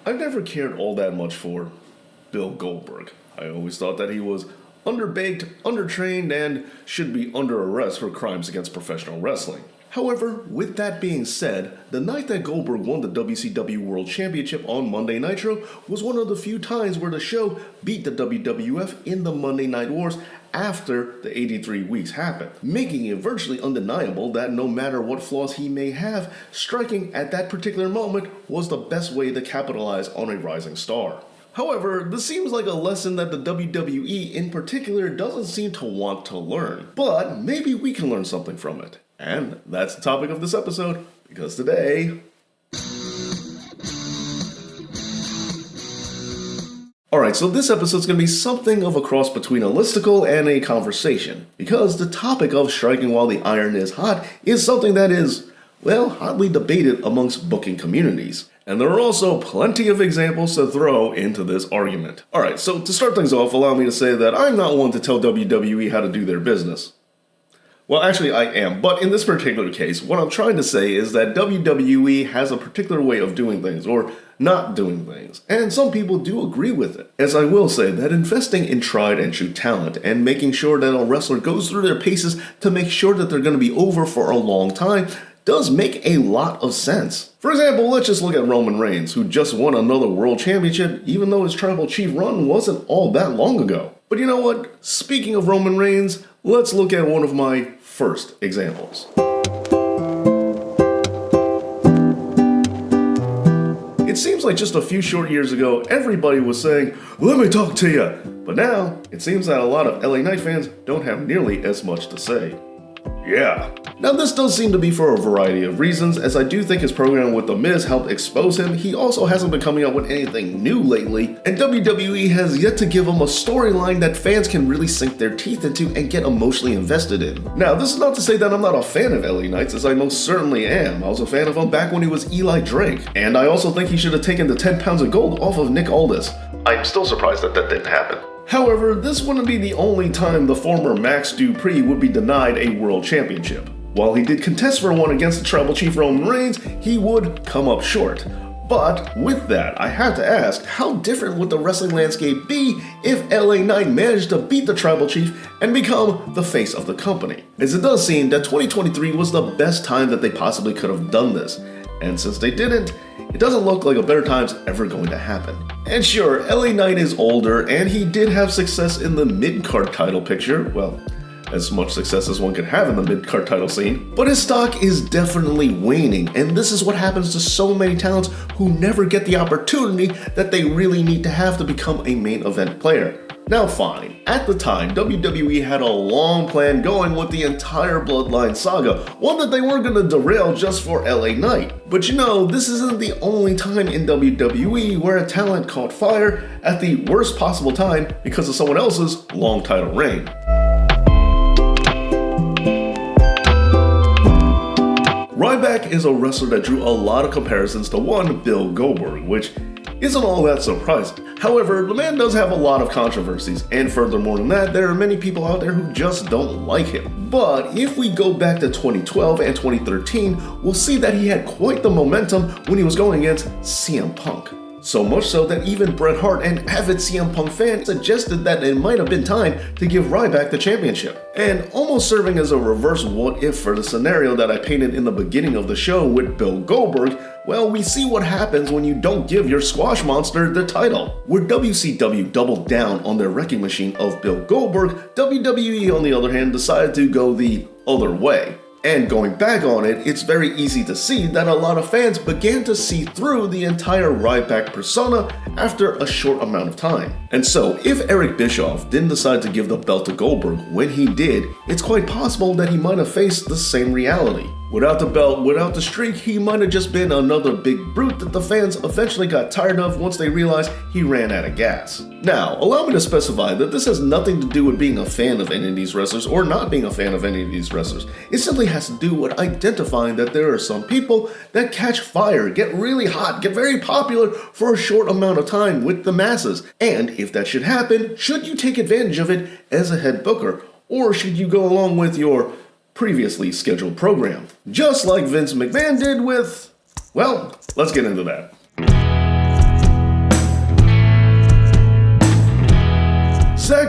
I've never cared all that much for Bill Goldberg. I always thought that he was underbaked, undertrained, and should be under arrest for crimes against professional wrestling. However, with that being said, the night that Goldberg won the WCW World Championship on Monday Nitro was one of the few times where the show beat the WWF in the Monday Night Wars after the 83 weeks happened, making it virtually undeniable that no matter what flaws he may have, striking at that particular moment was the best way to capitalize on a rising star. However, this seems like a lesson that the WWE in particular doesn't seem to want to learn, but maybe we can learn something from it. And that's the topic of this episode, because today... Alright, so this episode's going to be something of a cross between a listicle and a conversation, because the topic of striking while the iron is hot is something that is, well, hotly debated amongst booking communities. And there are also plenty of examples to throw into this argument. Alright, so to start things off, allow me to say that I'm not one to tell WWE how to do their business. Well, actually I am, but in this particular case, what I'm trying to say is that WWE has a particular way of doing things, or not doing things, and some people do agree with it. As I will say that investing in tried and true talent and making sure that a wrestler goes through their paces to make sure that they're going to be over for a long time does make a lot of sense. For example, let's just look at Roman Reigns, who just won another world championship even though his tribal chief run wasn't all that long ago. But you know what? Speaking of Roman Reigns, let's look at one of my first examples. It seems like just a few short years ago, everybody was saying, "Let me talk to you." But now, it seems that a lot of LA Knight fans don't have nearly as much to say. Yeah. Now this does seem to be for a variety of reasons, as I do think his program with The Miz helped expose him. He also hasn't been coming up with anything new lately, and WWE has yet to give him a storyline that fans can really sink their teeth into and get emotionally invested in. Now this is not to say that I'm not a fan of LA Knights, as I most certainly am. I was a fan of him back when he was Eli Drake, and I also think he should have taken the 10 pounds of gold off of Nick Aldis. I'm still surprised that didn't happen. However, this wouldn't be the only time the former Max Dupree would be denied a world championship. While he did contest for one against the tribal chief Roman Reigns, he would come up short. But with that, I have to ask, how different would the wrestling landscape be if LA Knight managed to beat the tribal chief and become the face of the company? As it does seem that 2023 was the best time that they possibly could have done this. And since they didn't, it doesn't look like a better time's ever going to happen. And sure, LA Knight is older, and he did have success in the mid-card title picture, well, as much success as one could have in the mid-card title scene, but his stock is definitely waning, and this is what happens to so many talents who never get the opportunity that they really need to have to become a main event player. Now fine, at the time, WWE had a long plan going with the entire Bloodline saga, one that they weren't going to derail just for LA Knight. But you know, this isn't the only time in WWE where a talent caught fire at the worst possible time because of someone else's long title reign. Ryback is a wrestler that drew a lot of comparisons to one Bill Goldberg, which isn't all that surprising. However, the man does have a lot of controversies, and furthermore than that, there are many people out there who just don't like him. But if we go back to 2012 and 2013, we'll see that he had quite the momentum when he was going against CM Punk. So much so that even Bret Hart, an avid CM Punk fan, suggested that it might have been time to give Ryback the championship. And almost serving as a reverse what-if for the scenario that I painted in the beginning of the show with Bill Goldberg, well, we see what happens when you don't give your squash monster the title. Where WCW doubled down on their wrecking machine of Bill Goldberg, WWE on the other hand decided to go the other way. And going back on it, it's very easy to see that a lot of fans began to see through the entire Ryback persona after a short amount of time. And so, if Eric Bischoff didn't decide to give the belt to Goldberg when he did, it's quite possible that he might have faced the same reality. Without the belt, without the streak, he might have just been another big brute that the fans eventually got tired of once they realized he ran out of gas. Now, allow me to specify that this has nothing to do with being a fan of any of these wrestlers or not being a fan of any of these wrestlers. It simply has to do with identifying that there are some people that catch fire, get really hot, get very popular for a short amount of time with the masses. And if that should happen, should you take advantage of it as a head booker? Or should you go along with your previously scheduled program? Just like Vince McMahon did with... well, let's get into that.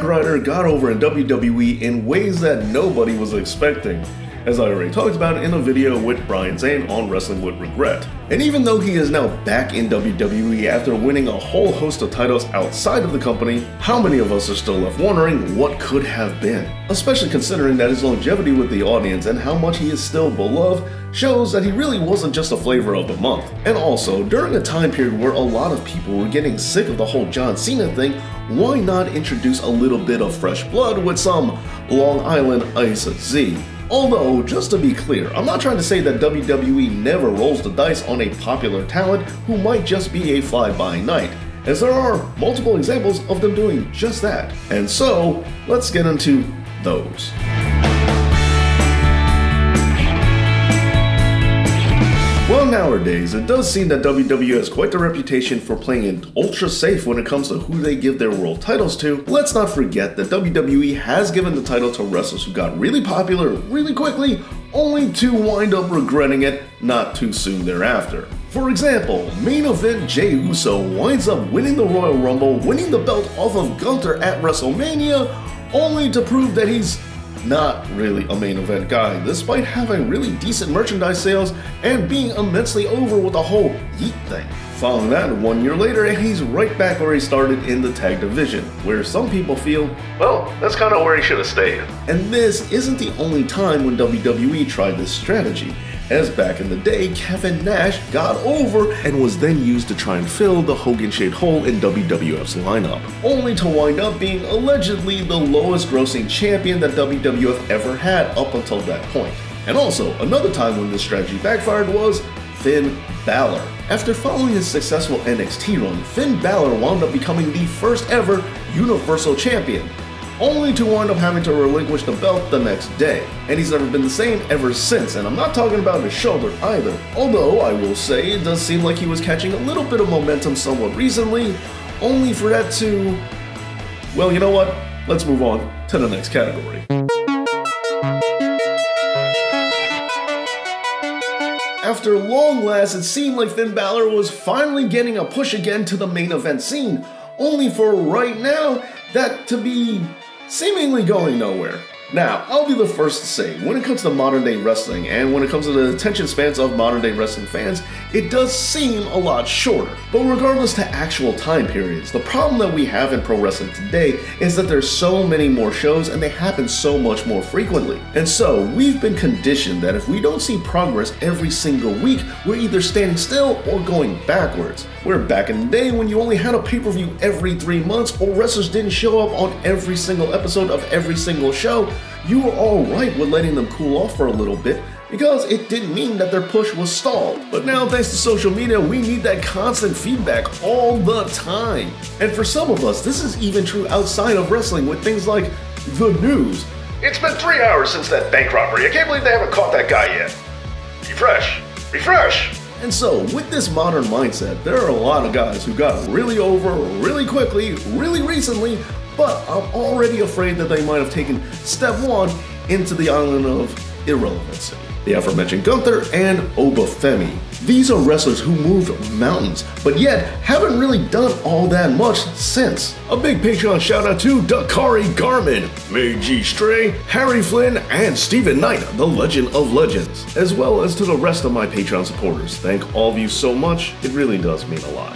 Zack Ryder got over in WWE in ways that nobody was expecting, as I already talked about in a video with Brian Zane on Wrestling with Regret. And even though he is now back in WWE after winning a whole host of titles outside of the company, how many of us are still left wondering what could have been? Especially considering that his longevity with the audience and how much he is still beloved shows that he really wasn't just a flavor of the month. And also, during a time period where a lot of people were getting sick of the whole John Cena thing, why not introduce a little bit of fresh blood with some Long Island Ice Z? Although, just to be clear, I'm not trying to say that WWE never rolls the dice on a popular talent who might just be a fly-by-night, as there are multiple examples of them doing just that. And so, let's get into those. Well, nowadays, it does seem that WWE has quite the reputation for playing it ultra safe when it comes to who they give their world titles to. Let's not forget that WWE has given the title to wrestlers who got really popular really quickly, only to wind up regretting it not too soon thereafter. For example, main event Jey Uso winds up winning the Royal Rumble, winning the belt off of Gunther at WrestleMania, only to prove that he's not really a main event guy, despite having really decent merchandise sales and being immensely over with the whole Yeet thing. Following that, 1 year later, and he's right back where he started in the tag division, where some people feel, well, that's kind of where he should have stayed. And this isn't the only time when WWE tried this strategy, as back in the day, Kevin Nash got over and was then used to try and fill the Hogan-shaped hole in WWF's lineup, only to wind up being allegedly the lowest grossing champion that WWF ever had up until that point. And also, another time when this strategy backfired was Finn Balor. After following his successful NXT run, Finn Balor wound up becoming the first ever Universal Champion, only to wind up having to relinquish the belt the next day. And he's never been the same ever since, and I'm not talking about his shoulder either. Although, I will say, it does seem like he was catching a little bit of momentum somewhat recently, only for that to... well, you know what? Let's move on to the next category. After long last, it seemed like Finn Balor was finally getting a push again to the main event scene, only for right now that to be seemingly going nowhere. Now, I'll be the first to say, when it comes to modern day wrestling and when it comes to the attention spans of modern day wrestling fans, it does seem a lot shorter. But regardless to actual time periods, the problem that we have in pro wrestling today is that there's so many more shows and they happen so much more frequently. And so, we've been conditioned that if we don't see progress every single week, we're either standing still or going backwards. Where back in the day when you only had a pay-per-view every 3 months or wrestlers didn't show up on every single episode of every single show, you were alright with letting them cool off for a little bit because it didn't mean that their push was stalled. But now, thanks to social media, we need that constant feedback all the time. And for some of us, this is even true outside of wrestling with things like the news. It's been 3 hours since that bank robbery. I can't believe they haven't caught that guy yet. Refresh. Refresh. And so, with this modern mindset, there are a lot of guys who got really over really quickly, really recently, but I'm already afraid that they might have taken step 1 into the island of irrelevancy. The aforementioned Gunther and Obafemi. These are wrestlers who moved mountains, but yet haven't really done all that much since. A big Patreon shout out to Dakari Garmin, Meiji Stray, Harry Flynn, and Steven Knight, the Legend of Legends, as well as to the rest of my Patreon supporters. Thank all of you so much, it really does mean a lot.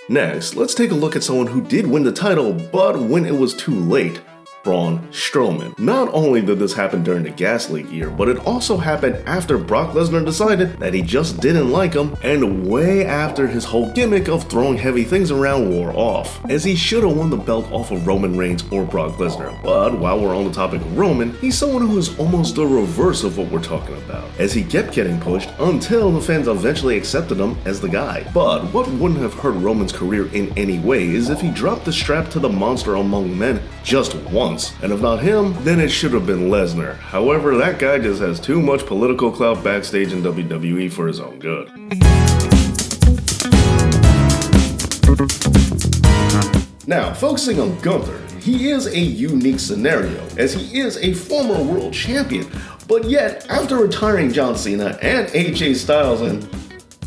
Next, let's take a look at someone who did win the title, but when it was too late. Braun Strowman. Not only did this happen during the Gas League year, but it also happened after Brock Lesnar decided that he just didn't like him, and way after his whole gimmick of throwing heavy things around wore off, as he should have won the belt off of Roman Reigns or Brock Lesnar. But while we're on the topic of Roman, he's someone who is almost the reverse of what we're talking about, as he kept getting pushed until the fans eventually accepted him as the guy. But what wouldn't have hurt Roman's career in any way is if he dropped the strap to the monster among men just once. And if not him, then it should have been Lesnar. However, that guy just has too much political clout backstage in WWE for his own good. Now, focusing on Gunther, he is a unique scenario, as he is a former world champion, but yet, after retiring John Cena and AJ Styles and,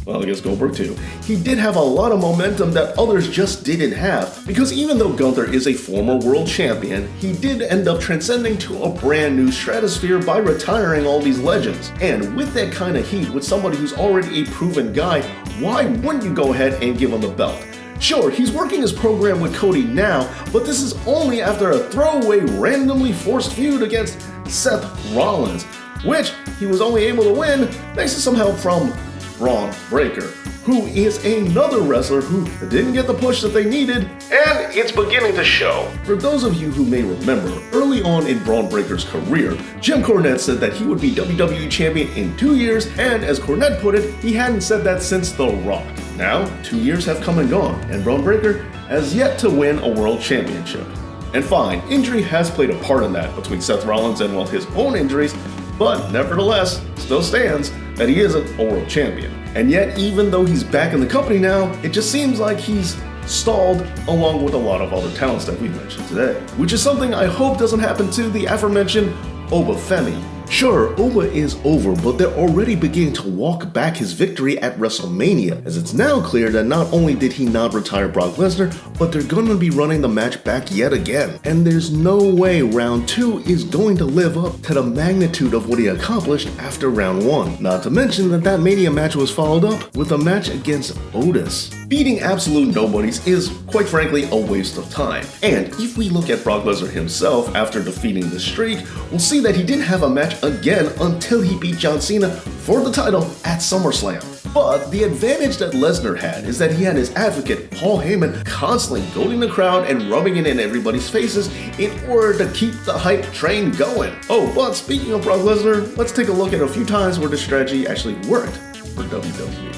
well, I guess Goldberg too, he did have a lot of momentum that others just didn't have, because even though Gunther is a former world champion, he did end up transcending to a brand new stratosphere by retiring all these legends. And with that kind of heat, with somebody who's already a proven guy, why wouldn't you go ahead and give him the belt? Sure, he's working his program with Cody now, but this is only after a throwaway randomly forced feud against Seth Rollins, which he was only able to win thanks to some help from Braun Breaker, who is another wrestler who didn't get the push that they needed, and it's beginning to show. For those of you who may remember, early on in Braun Breaker's career, Jim Cornette said that he would be WWE Champion in 2 years, and as Cornette put it, he hadn't said that since The Rock. Now, 2 years have come and gone, and Braun Breaker has yet to win a world championship. And fine, injury has played a part in that between Seth Rollins and, well, his own injuries, but nevertheless, still stands that he isn't a world champion. And yet, even though he's back in the company now, it just seems like he's stalled along with a lot of other talents that we've mentioned today. Which is something I hope doesn't happen to the aforementioned Obafemi. Sure, Oba is over, but they're already beginning to walk back his victory at WrestleMania, as it's now clear that not only did he not retire Brock Lesnar, but they're gonna be running the match back yet again. And there's no way round 2 is going to live up to the magnitude of what he accomplished after round 1. Not to mention that that Mania match was followed up with a match against Otis. Beating absolute nobodies is, quite frankly, a waste of time. And if we look at Brock Lesnar himself after defeating the Streak, we'll see that he didn't have a match again until he beat John Cena for the title at SummerSlam. But the advantage that Lesnar had is that he had his advocate, Paul Heyman, constantly goading the crowd and rubbing it in everybody's faces in order to keep the hype train going. Oh, but speaking of Brock Lesnar, let's take a look at a few times where this strategy actually worked for WWE.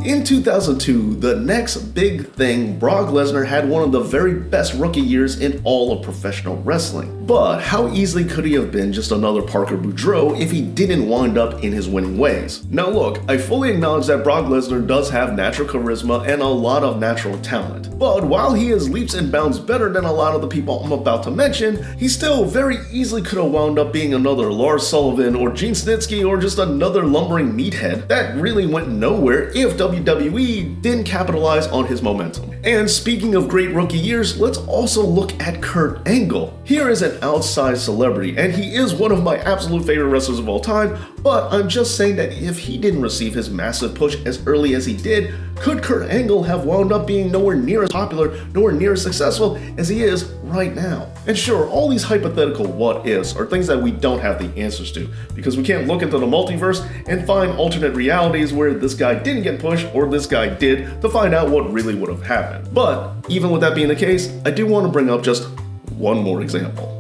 In 2002, the next big thing, Brock Lesnar had one of the very best rookie years in all of professional wrestling. But how easily could he have been just another Parker Boudreaux if he didn't wind up in his winning ways? Now look, I fully acknowledge that Brock Lesnar does have natural charisma and a lot of natural talent. But while he is leaps and bounds better than a lot of the people I'm about to mention, he still very easily could have wound up being another Lars Sullivan or Gene Snitsky or just another lumbering meathead that really went nowhere if WWE didn't capitalize on his momentum. And speaking of great rookie years, let's also look at Kurt Angle. Here is an outside celebrity, and he is one of my absolute favorite wrestlers of all time, but I'm just saying that if he didn't receive his massive push as early as he did, could Kurt Angle have wound up being nowhere near as popular, nowhere near as successful as he is right now? And sure, all these hypothetical what-ifs are things that we don't have the answers to, because we can't look into the multiverse and find alternate realities where this guy didn't get pushed or this guy did to find out what really would have happened. But even with that being the case, I do want to bring up just one more example.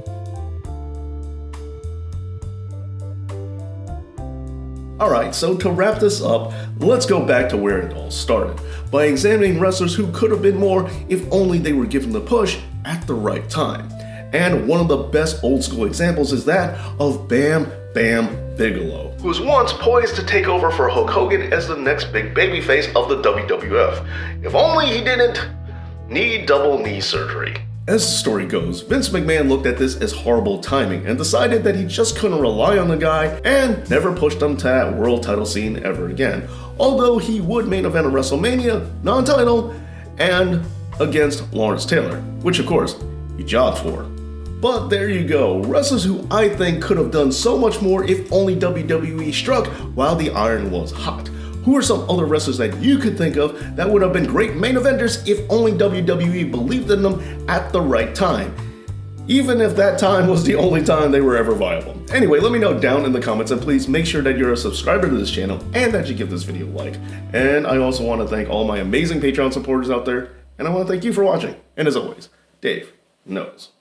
Alright, so to wrap this up, let's go back to where it all started, by examining wrestlers who could have been more if only they were given the push at the right time. And one of the best old school examples is that of Bam Bam Bigelow, who was once poised to take over for Hulk Hogan as the next big babyface of the WWF, if only he didn't need double knee surgery. As the story goes, Vince McMahon looked at this as horrible timing and decided that he just couldn't rely on the guy and never pushed him to that world title scene ever again. Although he would main event at WrestleMania, non-title, and against Lawrence Taylor, which of course, he jobbed for. But there you go, wrestlers who I think could have done so much more if only WWE struck while the iron was hot. Who are some other wrestlers that you could think of that would have been great main eventers if only WWE believed in them at the right time? Even if that time was the only time they were ever viable. Anyway, let me know down in the comments, and please make sure that you're a subscriber to this channel and that you give this video a like. And I also want to thank all my amazing Patreon supporters out there, and I want to thank you for watching. And as always, Dave knows.